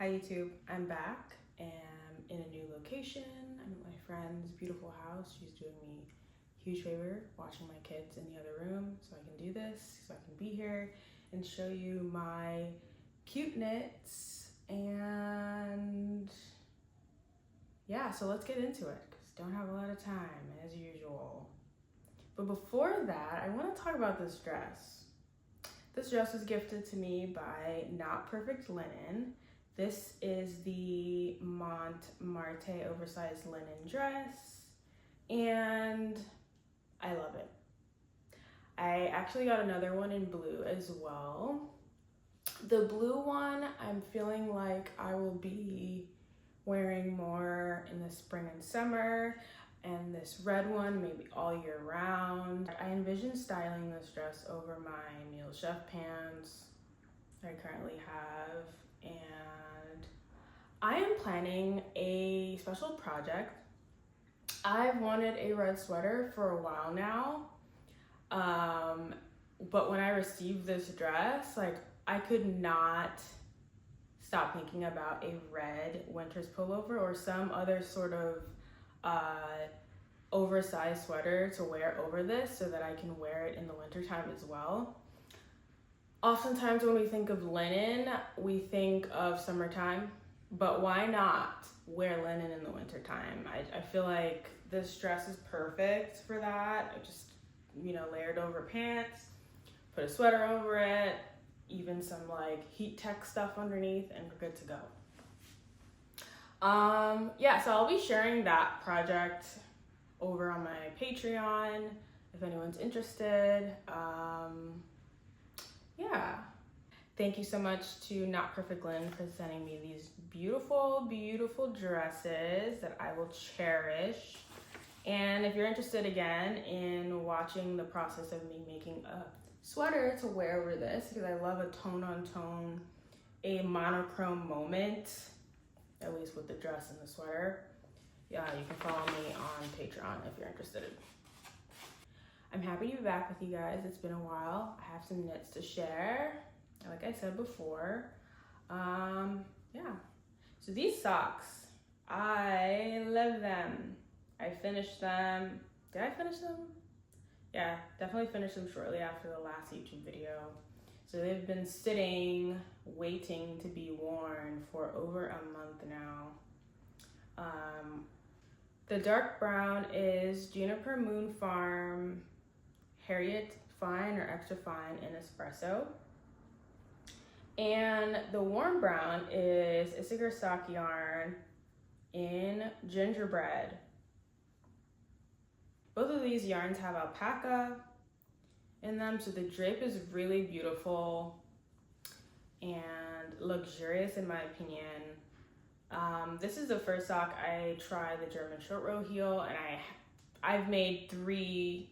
Hi YouTube, I'm back and in a new location. I'm at my friend's beautiful house. She's doing me a huge favor watching my kids in the other room so I can do this, so I can be here and show you my cute knits. And yeah, so let's get into it because don't have a lot of time as usual. But before that, I want to talk about this dress. This dress was gifted to me by Not Perfect Linen. This is the MONTMARTE oversized linen dress, and I love it. I actually got another one in blue as well. The blue one, I'm feeling like I will be wearing more in the spring and summer, and this red one maybe all year round. I envision styling this dress over my Neil Chef pants that I currently have, and I am planning a special project. I've wanted a red sweater for a while now, but when I received this dress, I could not stop thinking about a red winter's pullover or some other sort of oversized sweater to wear over this so that I can wear it in the wintertime as well. Oftentimes when we think of linen, we think of summertime, but why not wear linen in the wintertime? I feel like this dress is perfect for that. I just, layered over pants, put a sweater over it, even some heat tech stuff underneath, and we're good to go. So I'll be sharing that project over on my Patreon if anyone's interested. Thank you so much to Not Perfect Linen for sending me these beautiful, beautiful dresses that I will cherish. And if you're interested again in watching the process of me making a sweater to wear over this, because I love a tone on tone, a monochrome moment, at least with the dress and the sweater, yeah, you can follow me on Patreon if you're interested. I'm happy to be back with you guys. It's been a while. I have some knits to share, like I said before. So these socks, I love them. I finished them. Did I finish them? Yeah, definitely finished them shortly after the last YouTube video. So they've been sitting, waiting to be worn for over a month now. The dark brown is Juniper Moon Farm Harriet Fine or Extra Fine in Espresso. And the warm brown is Issachar Sock Yarn in Gingerbread. Both of these yarns have alpaca in them, so the drape is really beautiful and luxurious in my opinion. This is the first sock I tried the German short row heel, and I've made 3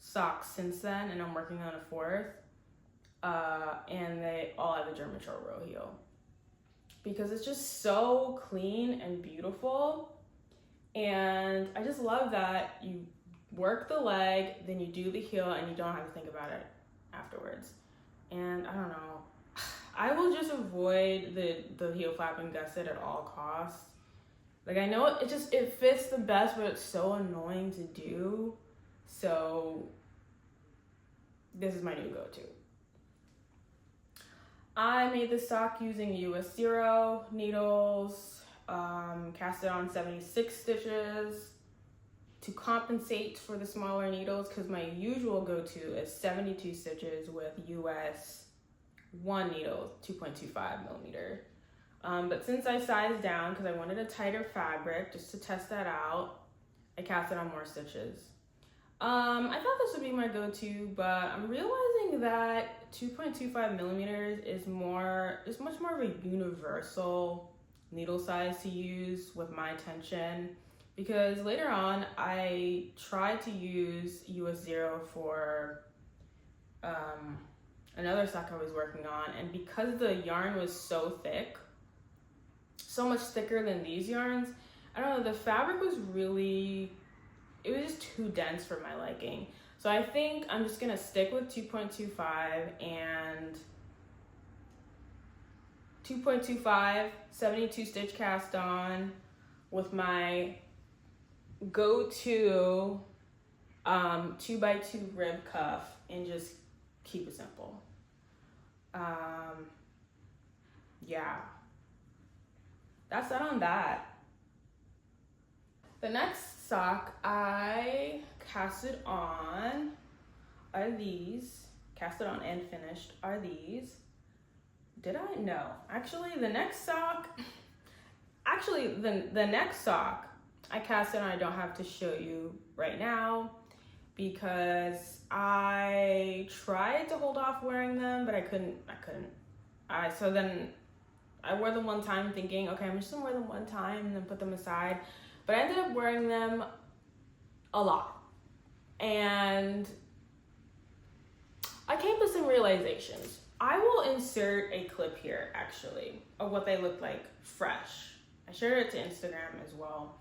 socks since then, and I'm working on a 4th. And they all have the German short row heel because it's just so clean and beautiful. And I just love that you work the leg, then you do the heel, and you don't have to think about it afterwards. And I don't know, I will just avoid the heel flap and gusset at all costs. I know it fits the best, but it's so annoying to do. So this is my new go-to. I made this sock using US 0 needles, casted on 76 stitches to compensate for the smaller needles, because my usual go-to is 72 stitches with US 1 needle, 2.25 millimeter. But since I sized down because I wanted a tighter fabric just to test that out, I casted on more stitches. I thought this would be my go-to, but I'm realizing that 2.25 millimeters is much more of a universal needle size to use with my tension, because later on I tried to use US 0 for another sock I was working on, and because the yarn was so thick, so much thicker than these yarns, I don't know, the fabric was it was just too dense for my liking. So I think I'm just gonna stick with 2.25 and 2.25, 72 stitch cast on with my go-to 2x2 rib cuff, and just keep it simple. Yeah, that's that on that. The next sock I casted on are these. Casted on and finished are these. Did I? No. Actually, the next sock I casted on, I don't have to show you right now because I tried to hold off wearing them, but I couldn't. So then I wore them one time thinking, okay, I'm just gonna wear them one time and then put them aside. But I ended up wearing them a lot. And I came to some realizations. I will insert a clip here, actually, of what they look like fresh. I shared it to Instagram as well.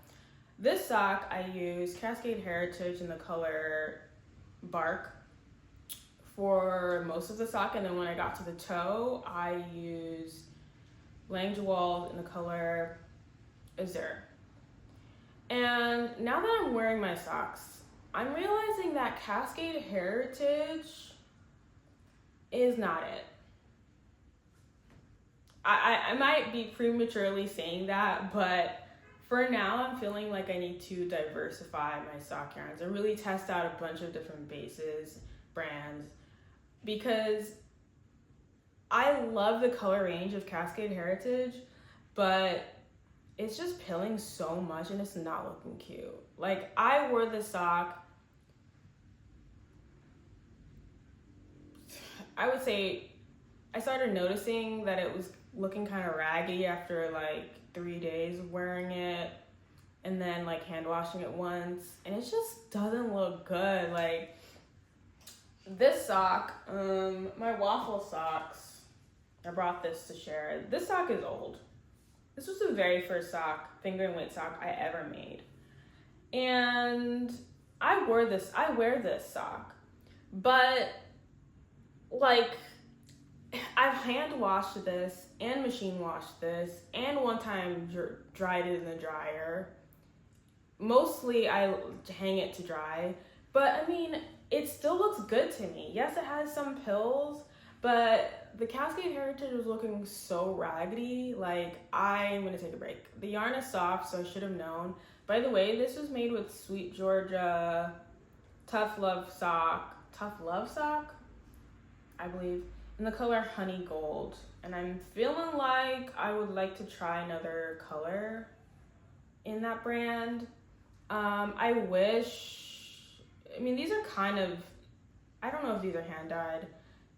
This sock, I use Cascade Heritage in the color Bark for most of the sock. And then when I got to the toe, I used Langewald in the color Azure. And now that I'm wearing my socks, I'm realizing that Cascade Heritage is not it. I might be prematurely saying that, but for now I'm feeling like I need to diversify my sock yarns and really test out a bunch of different bases, brands, because I love the color range of Cascade Heritage, but it's just pilling so much and it's not looking cute. Like, I wore this sock, I would say I started noticing that it was looking kind of raggy after like 3 days of wearing it, and then like hand washing it once, and it just doesn't look good. Like, this sock, my waffle socks, I brought this to share. This sock is old. This was the very first sock, finger and weight sock I ever made. And I wear this sock, but like, I've hand washed this and machine washed this and one time dried it in the dryer. Mostly I hang it to dry, but I mean, it still looks good to me. Yes, it has some pills, but the Cascade Heritage was looking so raggedy. Like, I'm gonna take a break. The yarn is soft, so I should have known. By the way, this was made with Sweet Georgia Tough Love sock, I believe, in the color Honey Gold. And I'm feeling like I would like to try another color in that brand. I mean, these are kind of, I don't know if these are hand dyed,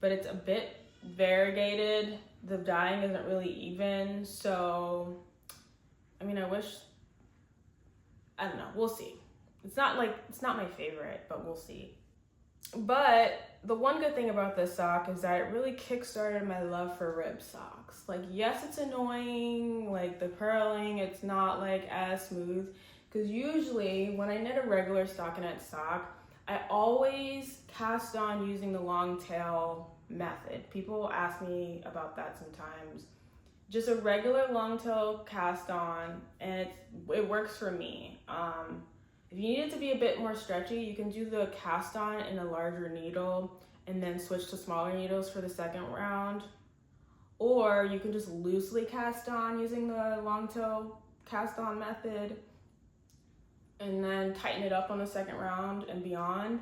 but it's a bit variegated. The dyeing isn't really even, so I mean, I don't know, we'll see. It's not my favorite, but we'll see. But the one good thing about this sock is that it really kickstarted my love for rib socks. Like, yes, it's annoying, like the purling, it's not like as smooth, because usually when I knit a regular stockinette sock, I always cast on using the long tail method. People ask me about that sometimes. Just a regular long tail cast on, and it works for me. If you need it to be a bit more stretchy, you can do the cast on in a larger needle and then switch to smaller needles for the second round. Or you can just loosely cast on using the long tail cast on method and then tighten it up on the second round and beyond.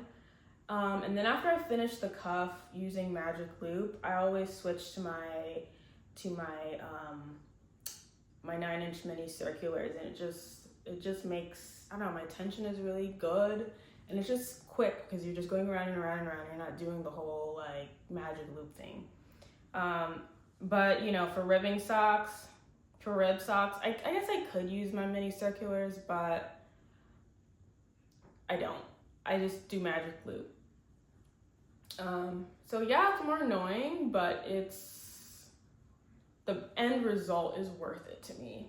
And then after I finish the cuff using Magic Loop, I always switch to my 9-inch mini circulars, and it just makes, I don't know, my tension is really good, and it's just quick because you're just going around and around and around. You're not doing the whole like Magic Loop thing. But you know, for rib socks, I guess I could use my mini circulars, but I don't. I just do Magic Loop. So yeah, it's more annoying, but the end result is worth it to me.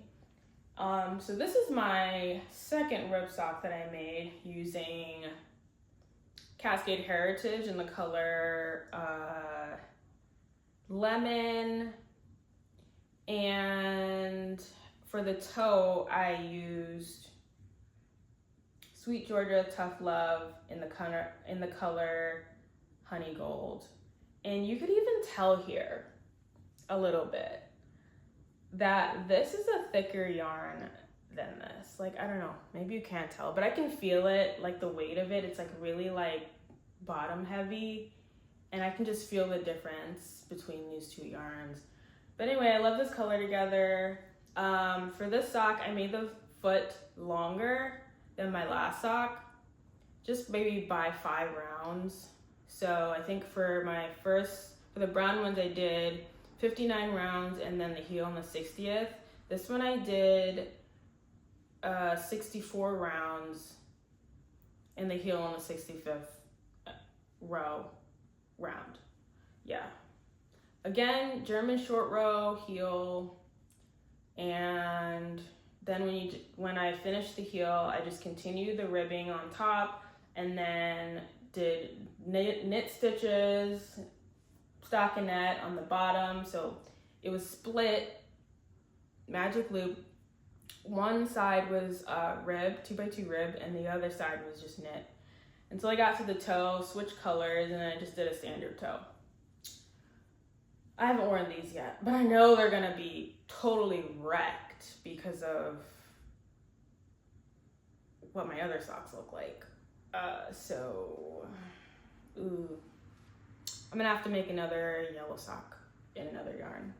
So this is my second rib sock that I made using Cascade Heritage in the color Lemon And for the toe, I used Sweet Georgia Tough Love in the color Honey Gold. And you could even tell here a little bit that this is a thicker yarn than this. Like, I don't know, maybe you can't tell, but I can feel it, like the weight of it. It's like really like bottom heavy, and I can just feel the difference between these two yarns. But anyway, I love this color together. For this sock, I made the foot longer than my last sock, just maybe by 5 rounds. So I think for the brown ones, I did 59 rounds and then the heel on the 60th. This one I did 64 rounds and the heel on the 65th round. Yeah. Again, German short row, heel, and then when I finished the heel, I just continued the ribbing on top and then did knit stitches, stockinette on the bottom. So it was split, magic loop. One side was rib, 2x2 rib, and the other side was just knit. Until I got to the toe, switched colors, and then I just did a standard toe. I haven't worn these yet, but I know they're gonna be totally wrecked because of what my other socks look like. Ooh. I'm gonna have to make another yellow sock in another yarn.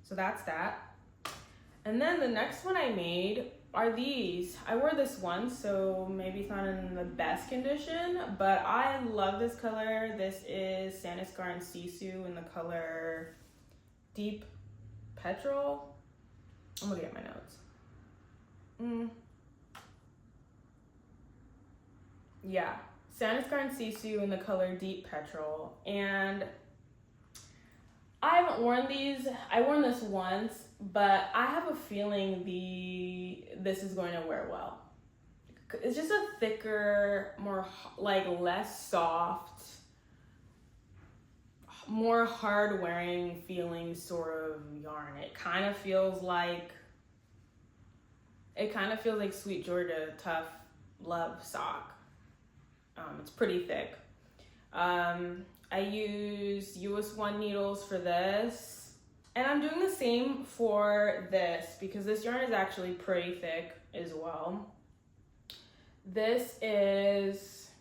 So that's that. And then the next one I made are these. I wore this once, so maybe it's not in the best condition, but I love this color. This is Santaskar and Sisu in the color Deep Petrol. I'm looking at my notes. Yeah, Santaskar and Sisu in the color Deep Petrol. And I haven't worn these. I worn this once, but I have a feeling this is going to wear well. It's just a thicker, more like less soft, more hard wearing feeling sort of yarn. It kind of feels like Sweet Georgia Tough Love sock. It's pretty thick. I use US 1 needles for this, and I'm doing the same for this because this yarn is actually pretty thick as well. This is,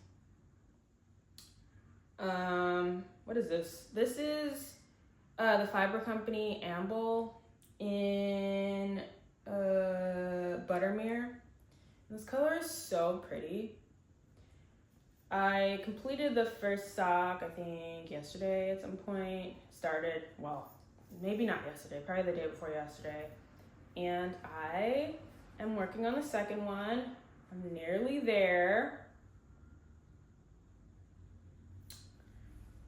what is this? This is the Fiber Company Amble in Buttermere. This color is so pretty. I completed the first sock, I think yesterday at some point. Started, well, maybe not yesterday, probably the day before yesterday. And I am working on the second one. I'm nearly there.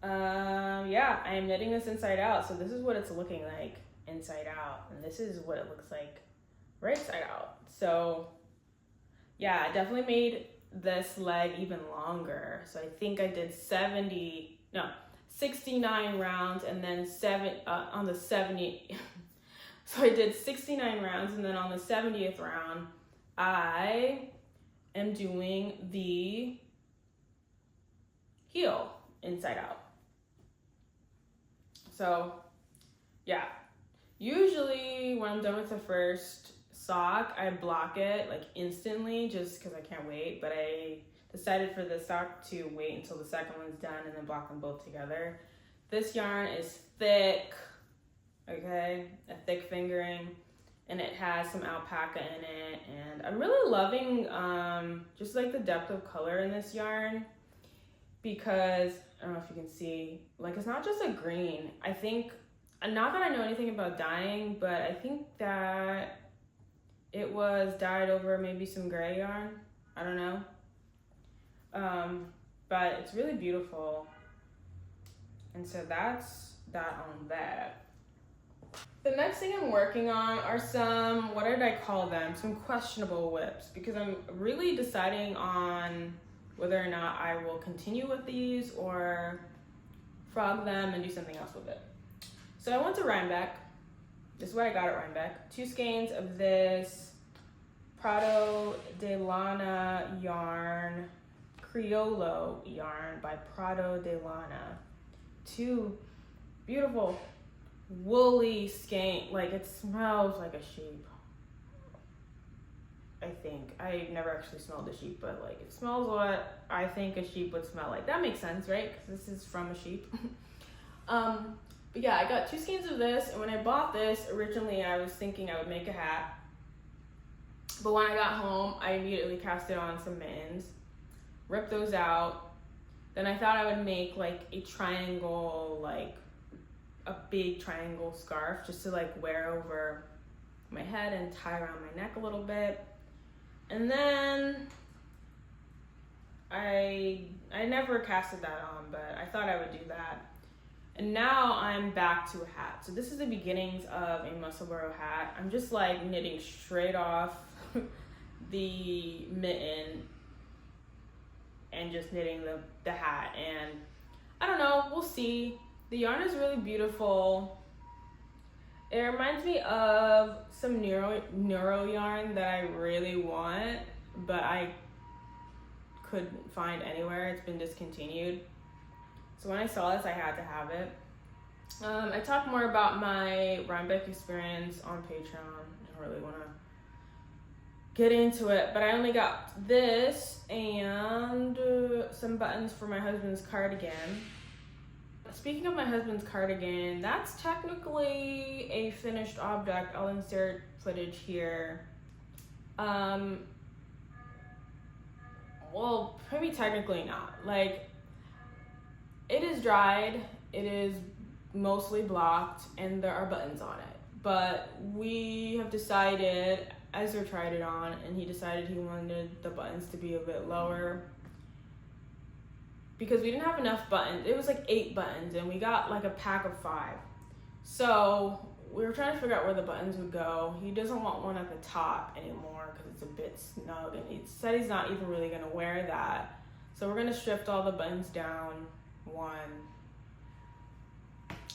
Yeah, I am knitting this inside out. So this is what it's looking like inside out. And this is what it looks like right side out. So yeah, I definitely made this leg even longer. So I think I did 69 rounds and then on the 70. So I did 69 rounds and then on the 70th round, I am doing the heel inside out. So yeah, usually when I'm done with the first sock, I block it like instantly just because I can't wait, but I decided for the sock to wait until the second one's done and then block them both together. This yarn is thick, okay, a thick fingering, and it has some alpaca in it, and I'm really loving just like the depth of color in this yarn because, I don't know if you can see, like it's not just a green. I think, not that I know anything about dyeing, but I think that it was dyed over maybe some gray yarn. I don't know. But it's really beautiful. And so that's that on that. The next thing I'm working on are some, what did I call them? Some questionable whips, because I'm really deciding on whether or not I will continue with these or frog them and do something else with it. So I went to Rhinebeck this is what I got at Rhinebeck. 2 skeins of this Prado de Lana yarn, Criollo yarn by Prado de Lana. 2 beautiful woolly skein. Like, it smells like a sheep. I think. I never actually smelled a sheep, but like, it smells what I think a sheep would smell like. That makes sense, right? Because this is from a sheep. But yeah, I got 2 skeins of this, and when I bought this, originally I was thinking I would make a hat. But when I got home, I immediately cast it on some mittens, ripped those out. Then I thought I would make like a triangle, like a big triangle scarf just to like wear over my head and tie around my neck a little bit. And then I never casted that on, but I thought I would do that. And now I'm back to a hat. So this is the beginnings of a Musselboro hat. I'm just like knitting straight off the mitten and just knitting the hat. And I don't know, we'll see. The yarn is really beautiful. It reminds me of some neuro yarn that I really want, but I couldn't find anywhere. It's been discontinued. So when I saw this, I had to have it. I talk more about my Rhinebeck experience on Patreon. I don't really want to get into it, but I only got this and some buttons for my husband's cardigan. Speaking of my husband's cardigan, that's technically a finished object. I'll insert footage here. Well, maybe technically not. Like, it is dried, it is mostly blocked, and there are buttons on it. But we have decided, Ezra tried it on, and he decided he wanted the buttons to be a bit lower because we didn't have enough buttons. It was like 8 buttons, and we got like a pack of 5. So we were trying to figure out where the buttons would go. He doesn't want one at the top anymore because it's a bit snug, and he said he's not even really gonna wear that. So we're gonna strip all the buttons down one.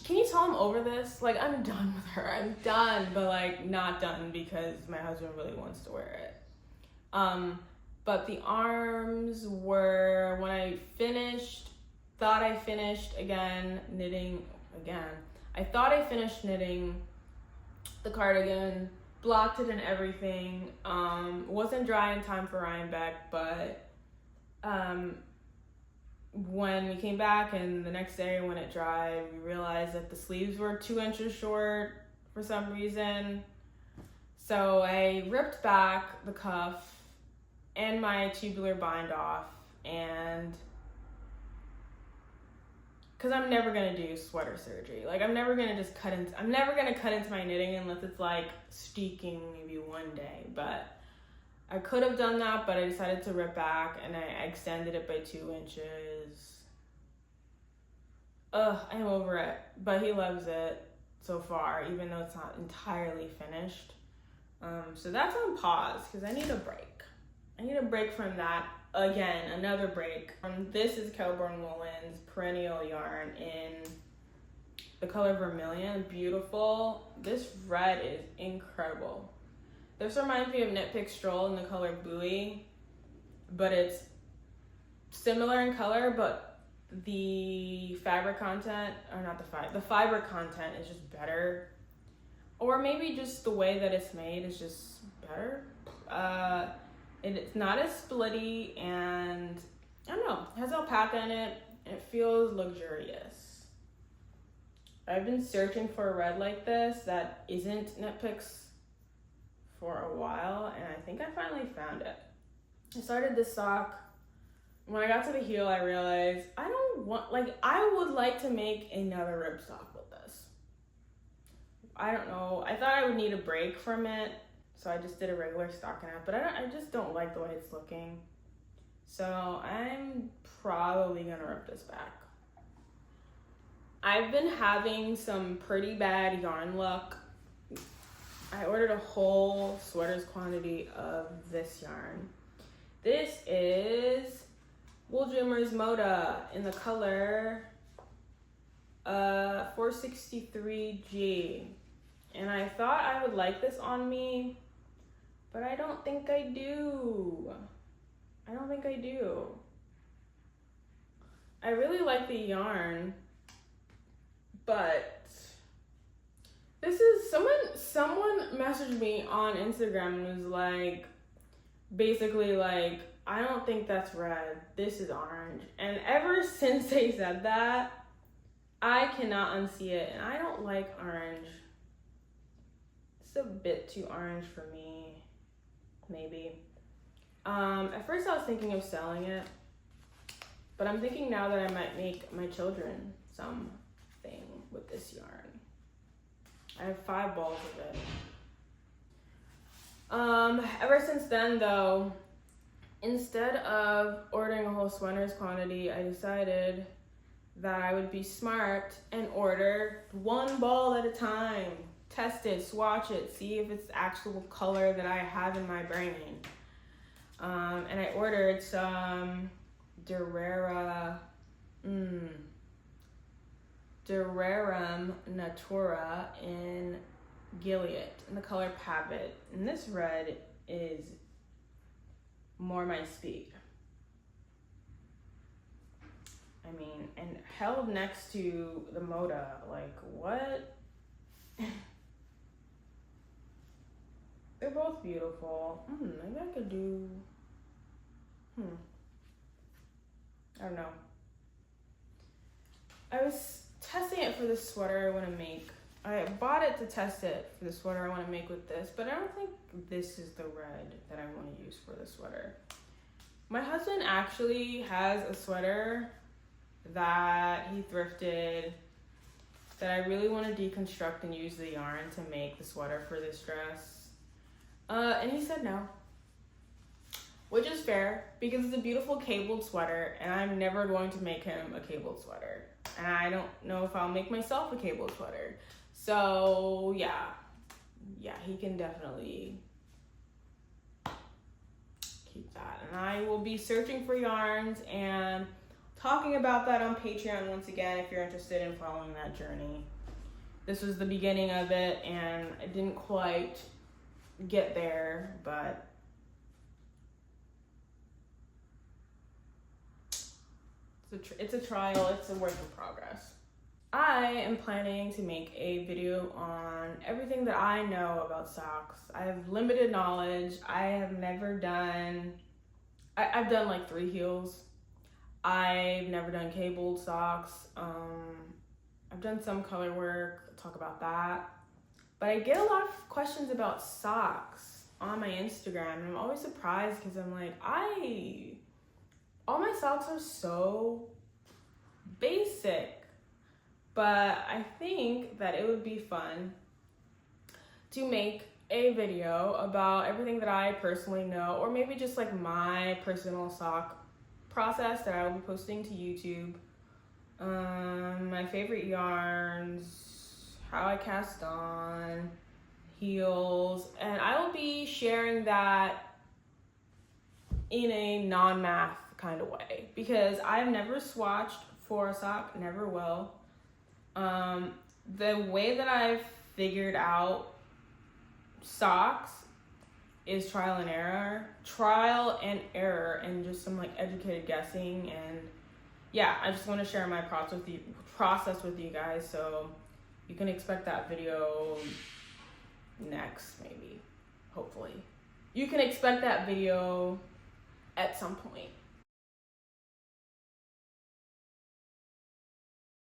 Can you tell I'm over this? Like, I'm done with her. I'm done, but like not done because my husband really wants to wear it. But the arms were, when I thought I finished knitting again. I thought I finished knitting the cardigan, blocked it and everything. Wasn't dry in time for Rhinebeck, but when we came back and the next day when it dried, we realized that the sleeves were 2 inches short for some reason. So I ripped back the cuff and my tubular bind off, and because I'm never gonna do sweater surgery. Like, I'm never gonna cut into my knitting unless it's like steeking maybe one day. But I could have done that, but I decided to rip back and I extended it by 2 inches. I'm over it, but he loves it so far, even though it's not entirely finished. So that's on pause because I need a break. I need a break from that. Again, another break. This is Kelburn Woolen's perennial yarn in the color vermilion. Beautiful. This red is incredible. This reminds me of Knit Pick Stroll in the color Buoy, but it's similar in color, but the fabric content, or not the fiber content is just better. Or maybe just the way that it's made is just better. It's not as splitty, and I don't know, it has alpaca in it, and it feels luxurious. I've been searching for a red like this that isn't Knit Picks for a while, and I think I finally found it. I started this sock. When I got to the heel, I realized I would like to make another ripstop with this. I don't know, I thought I would need a break from it, so I just did a regular stockinette, but I just don't like the way it's looking. So I'm probably gonna rip this back. I've been having some pretty bad yarn luck. I ordered a whole sweater's quantity of this yarn. This is Wool Dreamers Moda in the color 463G. And I thought I would like this on me, but I don't think I do. I don't think I do. I really like the yarn, but this is someone messaged me on Instagram and was like, basically like, I don't think that's red, this is orange. And ever since they said that, I cannot unsee it, and I don't like orange. It's a bit too orange for me, maybe. At first I was thinking of selling it, but I'm thinking now that I might make my children something with this yarn. I have 5 balls of it. Ever since then though, instead of ordering a whole sweater's quantity, I decided that I would be smart and order 1 ball at a time. Test it, swatch it, see if it's the actual color that I have in my brain. And I ordered some Durera Durarium Natura in Gilead in the color Pabbit. And this red is more my speed. I mean, and held next to the Moda, like what? They're both beautiful. Maybe I could do, I don't know. I was testing it for the sweater I want to make. I bought it to test it for the sweater I want to make with this, but I don't think this is the red that I want to use for the sweater. My husband actually has a sweater that he thrifted that I really want to deconstruct and use the yarn to make the sweater for this dress. And he said no, which is fair because it's a beautiful cabled sweater and I'm never going to make him a cabled sweater. And I don't know if I'll make myself a cabled sweater. So yeah, he can definitely keep that. And I will be searching for yarns and talking about that on Patreon once again if you're interested in following that journey. This was the beginning of it and I didn't quite get there, but it's a trial, it's a work in progress. I am planning to make a video on everything that I know about socks. I have limited knowledge. I have never done, I've done like 3 heels. I've never done cabled socks. I've done some color work, I'll talk about that. But I get a lot of questions about socks on my Instagram, and I'm always surprised because I'm like, all my socks are so basic. But I think that it would be fun to make a video about everything that I personally know, or maybe just like my personal sock process that I will be posting to YouTube. My favorite yarns, how I cast on, heels, and I will be sharing that in a non-math kind of way because I've never swatched for a sock, never will. The way that I've figured out socks is trial and error and just some like educated guessing. And yeah, I just want to share my process with you guys, so you can expect that video next, maybe, hopefully. You can expect that video at some point.